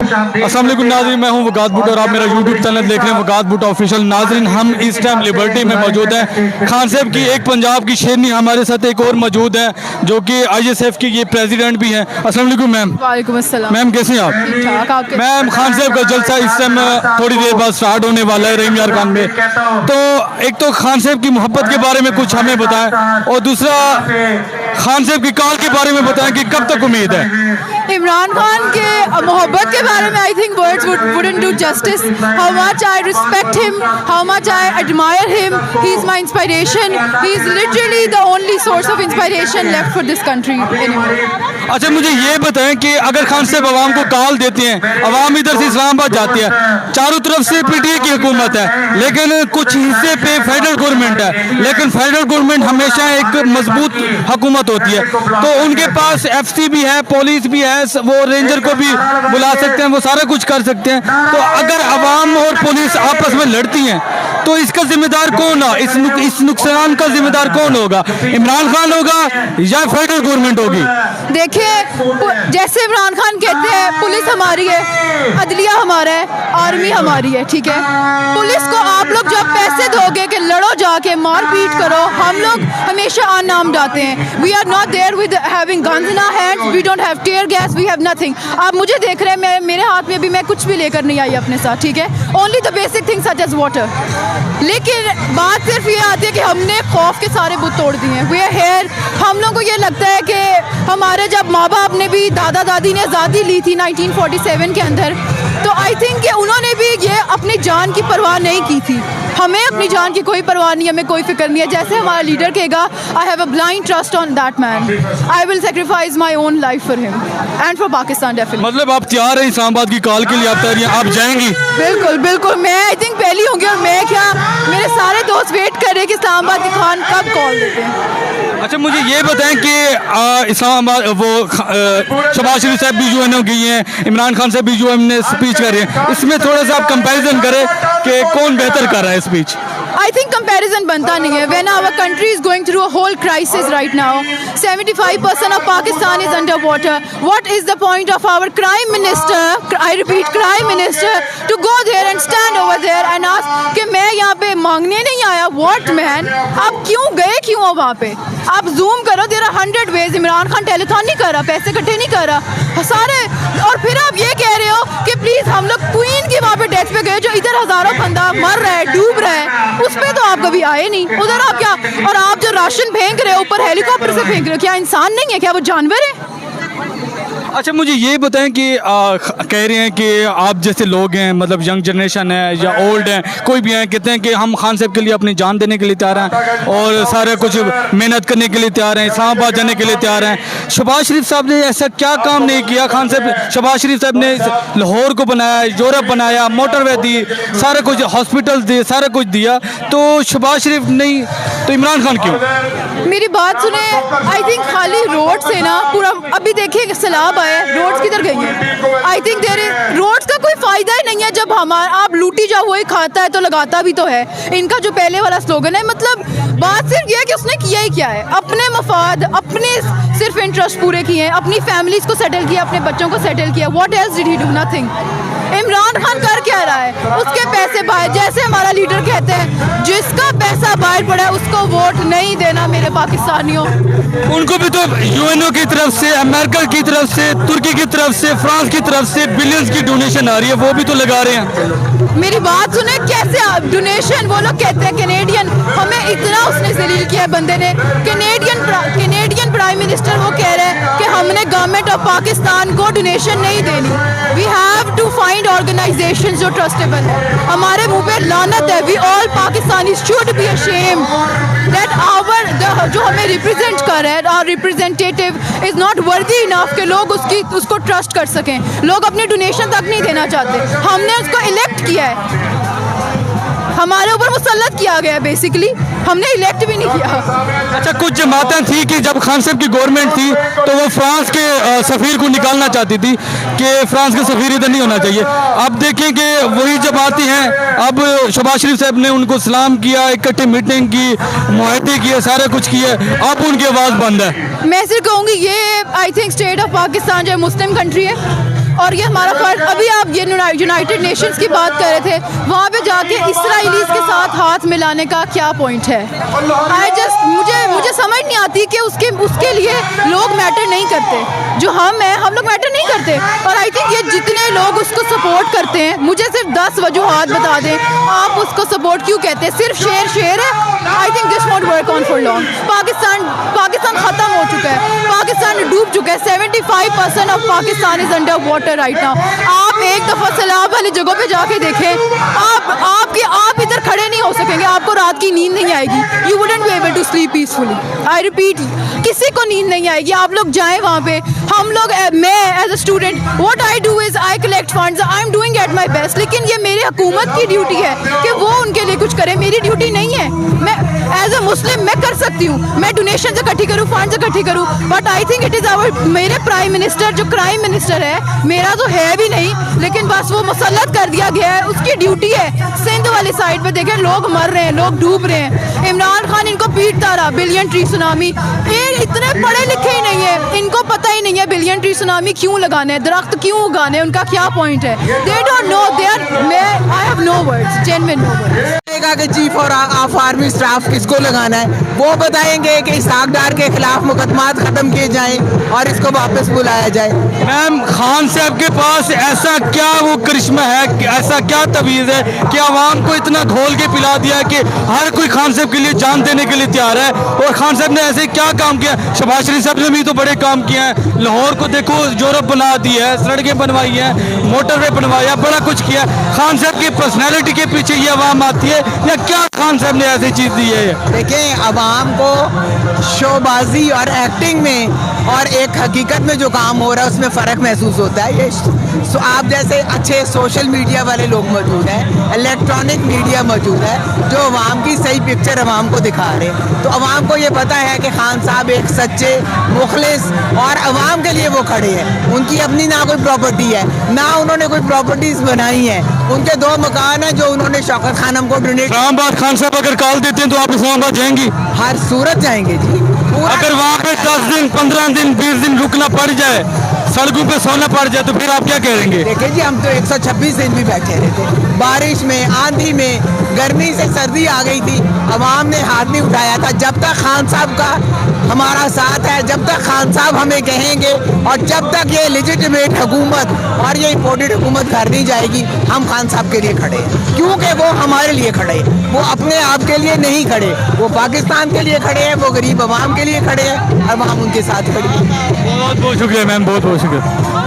अस्सलाम वालेकुम नाज़रीन, मैं हूं वकास भुट्टो और आप मेरा यूट्यूब चैनल देख रहे हैं वकास भुट्टो ऑफिशियल। नाज़रीन, हम इस टाइम लिबर्टी में मौजूद हैं। खान साहब की एक पंजाब की शेरनी हमारे साथ एक और मौजूद है जो कि ISF की ये प्रेसिडेंट भी हैं। अस्सलाम वालेकुम मैम। वालेकुम अस्सलाम। मैम कैसे हैं आप? ठीक ठाक, आप कैसे? मैम, खान साहब का जलसा इस टाइम थोड़ी देर बाद स्टार्ट होने वाला है रहीम यार खान में। तो एक तो खान साहब की मोहब्बत के बारे में कुछ हमें बताएं और दूसरा खान साहब की कॉल के बारे में बताएं कि कब तक उम्मीद है। इमरान खान के मोहब्बत के बारे में I think words wouldn't do justice. How much I respect him, how much I admire him. He is my inspiration. He is literally the only source of inspiration left for this country anymore. अच्छा, मुझे ये बताएं कि अगर खान साहब आवाम को call देते हैं, आवाम इधर से इस्लामाबाद जाती है, चारों तरफ से PTI की हुकूमत है, लेकिन कुछ हिस्से पे फेडरल गवर्नमेंट है, लेकिन फेडरल गवर्नमेंट हमेशा एक मजबूत हुकूमत होती है। तो उनके पास FC भी है, पुलिस भी है, वो रेंजर को भी बुला सकते हैं, वो सारा कुछ कर सकते हैं। तो अगर आवाम और पुलिस आपस में लड़ती हैं तो इसका जिम्मेदार कौन है? इस नुकसान का जिम्मेदार कौन होगा? इमरान खान होगा या फेडरल गवर्नमेंट होगी? देखिए, जैसे इमरान खान कहते हैं पुलिस हमारी है, अदलिया हमारा है, आर्मी हमारी है, ठीक है। पुलिस को आप लोग जब पैसे दोगे कि लड़ो जाके मारपीट करो, हम लोग हमेशा नाम डालते हैं। We are not there with having guns in our hands, we don't have tear gas, we have nothing. आप मुझे देख रहे हैं, मेरे हाथ में भी मैं कुछ भी लेकर नहीं आई अपने साथ, ठीक है। Only the basic things such as water. लेकिन बात सिर्फ ये आती है कि हमने खौफ के सारे बुत तोड़ दिए हैं। We are here. हम लोग को ये लगता है कि हमारे जब माँ बाप ने भी, दादा दादी ने आज़ादी ली थी 1947 के अंदर, तो आई थिंक कि उन्होंने भी ये अपनी जान की परवाह नहीं की थी। हमें अपनी जान की कोई परवाह नहीं है, हमें कोई फिक्र नहीं है। जैसे हमारा लीडर कहेगा, I have a blind trust on that man, I will sacrifice my own life for him and for Pakistan definitely. मतलब आप तैयार हैं इस्लामाबाद की कॉल के लिए? आप तैयार हैं? आप जाएंगी? बिल्कुल बिल्कुल, मैं आई थिंक पहली होंगी। और मैं क्या, मेरे सारे दोस्त वेट कर रहे हैं कि इस्लामाबाद की खान कब कॉल देते हैं। अच्छा, मुझे ये बताएं कि इस्लामाबाद शहबाज शरीफ साहब भी जो है ना गई हैं, इमरान खान साहब भी जो हमने स्पीच कर रहे हैं, इसमें थोड़ा सा आप कंपैरिजन करें कि कौन बेहतर कर रहा है स्पीच? I think comparison बनता नहीं है. When our country is going through a whole crisis right now, 75% of Pakistan is underwater. What is the point of our Prime Minister, I repeat, Prime Minister, to go there and stand over there and ask कि मैं यहाँ पे मांगने नहीं आया? What man? आप क्यों गए, क्यों हो वहाँ पे? आप जूम करो, there are 100 ways. Imran Khan telethon नहीं कर रहा, पैसे इकट्ठे नहीं कर रहा सारे, और फिर आप ये कह रहे हो कि प्लीज हम लोग क्वीन की वहाँ पे डेथ पे गए, जो इधर हजारों बंदा मर रहा है, डूब रहा है, उस पे तो आप कभी आए नहीं। उधर आप क्या, और आप जो राशन फेंक रहे हो ऊपर हेलीकॉप्टर से फेंक रहे हो, क्या इंसान नहीं है? क्या वो जानवर है? अच्छा, मुझे ये बताएं कि कह रहे हैं कि आप जैसे लोग हैं, मतलब यंग जनरेशन है या ओल्ड हैं, कोई भी हैं, कहते हैं कि हम खान साहब के लिए अपनी जान देने के लिए तैयार हैं और सारा कुछ मेहनत करने के लिए तैयार हैं, इस्लामाबाद जाने के लिए तैयार हैं। शहबाज शरीफ साहब ने ऐसा क्या काम नहीं किया? खान साहब, शहबाज शरीफ साहब ने लाहौर को बनाया, यूरोप बनाया, मोटरवे दी, सारा कुछ हॉस्पिटल दिए, सारा कुछ दिया, तो शहबाज शरीफ नहीं तो इमरान खान क्यों? मेरी बात सुने, आई थिंक खाली रोड से ना पूरा, अभी देखिए सैलाब आए, रोड्स किधर गई हैं? I think there is roads का कोई फायदा ही नहीं है जब हमारा, आप लूटी जाओ, वही खाता है तो लगाता भी तो है। इनका जो पहले वाला स्लोगन है, मतलब बात सिर्फ ये है कि उसने किया ही क्या है? अपने मफाद, अपने सिर्फ इंटरेस्ट पूरे किए हैं, अपनी फैमिलीज को सेटल किया, अपने बच्चों को सेटल किया। What else did he do? Nothing. Imran Khan कर क्या रहा है? उसके पैसे बाहर, जैसे हमारा लीडर कहते हैं, जिसका पैसा बाहर पड़ा है उसको वोट नहीं देना मेरे पाकिस्तानियों। उनको भी तो UNO की तरफ से, अमेरिका की तरफ से, तुर्की की तरफ से, फ्रांस की तरफ से बिलियंस की डोनेशन आ रही है, वो भी तो लगा रहे हैं। मेरी बात सुने, कैसे डोनेशन? वो लोग कहते हैं कैनेडियन, हमें इतना उसने जलील किया है बंदे ने। कैनेडियन प्राइम मिनिस्टर वो कह रहे हैं कि हमने गवर्नमेंट ऑफ पाकिस्तान को डोनेशन नहीं देनी। We have to find organization जो ट्रस्टेबल है। हमारे मुंह पे लानत है। We all Pakistani should be ashamed that our जो हमें रिप्रेजेंट कर रहे हैं, और representative is not worthy enough कि लोग उसको ट्रस्ट कर सकें। लोग अपनी डोनेशन तक नहीं देना चाहते। हमने उसको इलेक्ट किया है, हमारे ऊपर मुसल्लत किया गया है, बेसिकली हमने इलेक्ट भी नहीं किया। अच्छा, कुछ जमातें थी कि जब खान साहब की गवर्नमेंट थी तो वो फ्रांस के सफ़ीर को निकालना चाहती थी कि फ्रांस के सफ़ीर इधर नहीं होना चाहिए। अब देखें कि वही जमाती हैं, अब शहबाज शरीफ साहब ने उनको सलाम किया, इकट्ठी मीटिंग की, मुआहदे किए, सारा कुछ किया, अब उनकी आवाज़ बंद है। मैं सिर्फ कहूँगी, ये I think state of Pakistan जो मुस्लिम कंट्री है, और ये हमारा फर्ज। अभी आप ये यूनाइटेड नेशंस की बात कर रहे थे, वहाँ पे जाके इसराइलीज के साथ हाथ मिलाने का क्या पॉइंट है? मुझे समझ नहीं आती कि उसके लिए लोग मैटर नहीं करते। जो हम हैं, हम लोग मैटर नहीं करते। और आई थिंक ये जितने लोग उसको सपोर्ट करते हैं, मुझे सिर्फ 10 वजूहात बता दें आप उसको सपोर्ट क्यों कहते हैं। सिर्फ शेर है। I think this won't work on for long. Pakistan ख़त्म हो चुका है, पाकिस्तान डूब चुका है। 75% of Pakistan is under water right now. आप एक दफ़ा सैलाब वाली जगहों पे जाके देखें, आप इधर खड़े नहीं हो सकेंगे, आपको रात की नींद नहीं आएगी। You wouldn't be able to sleep peacefully. I repeat, किसी को नींद नहीं आएगी। आप लोग जाएं वहाँ पे। हम लोग, मैं as a student, what I do is I collect funds, I am doing at my best. लेकिन ये मेरी हुकूमत की ड्यूटी है कि वो उनके लिए कुछ करे, मेरी ड्यूटी नहीं है। मैं एज अ मुस्लिम मैं कर सकती हूँ, मैं डोनेशन इकट्ठी करूँ, फंड्स इकट्ठी करूँ, but I think it is our, मेरे प्राइम मिनिस्टर जो क्राइम मिनिस्टर है, मेरा तो है भी नहीं, लेकिन बस वो मुसल्लत कर दिया गया है, उसकी ड्यूटी है। सिंध वाली साइड पे देखें, लोग मर रहे हैं, लोग डूब रहे हैं। इमरान खान इनको पीटता रहा, बिलियन ट्री सुनामी। ये इतने पढ़े लिखे ही नहीं है, इनको पता ही नहीं है बिलियन ट्री सुनामी क्यों लगाने हैं, दरख्त क्यों उगाने हैं, उनका क्या पॉइंट है। They don't know, they are, I have no words, genuine no words. कि चीफ और ऑफ आर्मी स्टाफ किसको लगाना है, वो बताएंगे कि इसहाक डार के खिलाफ मुकदमात खत्म किए जाएं और इसको वापस बुलाया जाए। मैम, खान साहब के पास ऐसा क्या वो करिश्मा है, ऐसा क्या तवीज़ है कि आवाम को इतना घोल के पिला दिया कि हर कोई खान साहब के लिए जान देने के लिए तैयार है। और खान साहब ने ऐसे क्या काम किया? शहबाज शरीफ साहब ने भी तो बड़े काम किए हैं। लाहौर को देखो, यूरोप बना दी है, सड़कें बनवाई हैं, मोटरवे बनवाया, बड़ा कुछ किया। खान साहब की पर्सनैलिटी के पीछे ये आवाम आती है या क्या खान साहब ने ऐसी चीज़ दी है? देखिए, अवाम को शोबाजी और एक्टिंग में और एक हकीकत में जो काम हो रहा है उसमें फ़र्क महसूस होता है। ये आप जैसे अच्छे सोशल मीडिया वाले लोग मौजूद हैं, इलेक्ट्रॉनिक मीडिया मौजूद है, जो अवाम की सही पिक्चर अवाम को दिखा रहे हैं। तो अवाम को ये पता है कि खान साहब एक सच्चे मुखलिस और अवाम के लिए वो खड़े हैं। उनकी अपनी ना कोई प्रॉपर्टी है, ना उन्होंने कोई प्रॉपर्टीज़ बनाई है। उनके 2 मकान हैं जो उन्होंने शौकत खानम को डोनेट। इस्लामाबाद खान साहब अगर कॉल देते हैं तो आप इस्लामाबाद जाएंगी? हर सूरत जाएंगे जी। अगर वहाँ पे 10 दिन, 15 दिन, 20 दिन रुकना पड़ जाए, सड़कों पे सोना पड़ जाए, तो फिर आप क्या कहेंगे? देखिए जी, हम तो 126 दिन भी बैठे रहते, बारिश में, आंधी में, गर्मी से सर्दी आ गई थी, अवाम ने हाथ नहीं उठाया था। जब तक खान साहब का हमारा साथ है, जब तक खान साहब हमें कहेंगे और जब तक ये लेजिटिमेट हुकूमत और ये इम्पोर्टेड हुकूमत घर नहीं जाएगी, हम खान साहब के लिए खड़े हैं। क्योंकि वो हमारे लिए खड़े हैं, वो अपने आप के लिए नहीं खड़े, वो पाकिस्तान के लिए खड़े हैं, वो गरीब अवाम के लिए खड़े हैं और हम उनके साथ खड़े हैं। बहुत बहुत शुक्रिया मैम, बहुत बहुत शुक्रिया।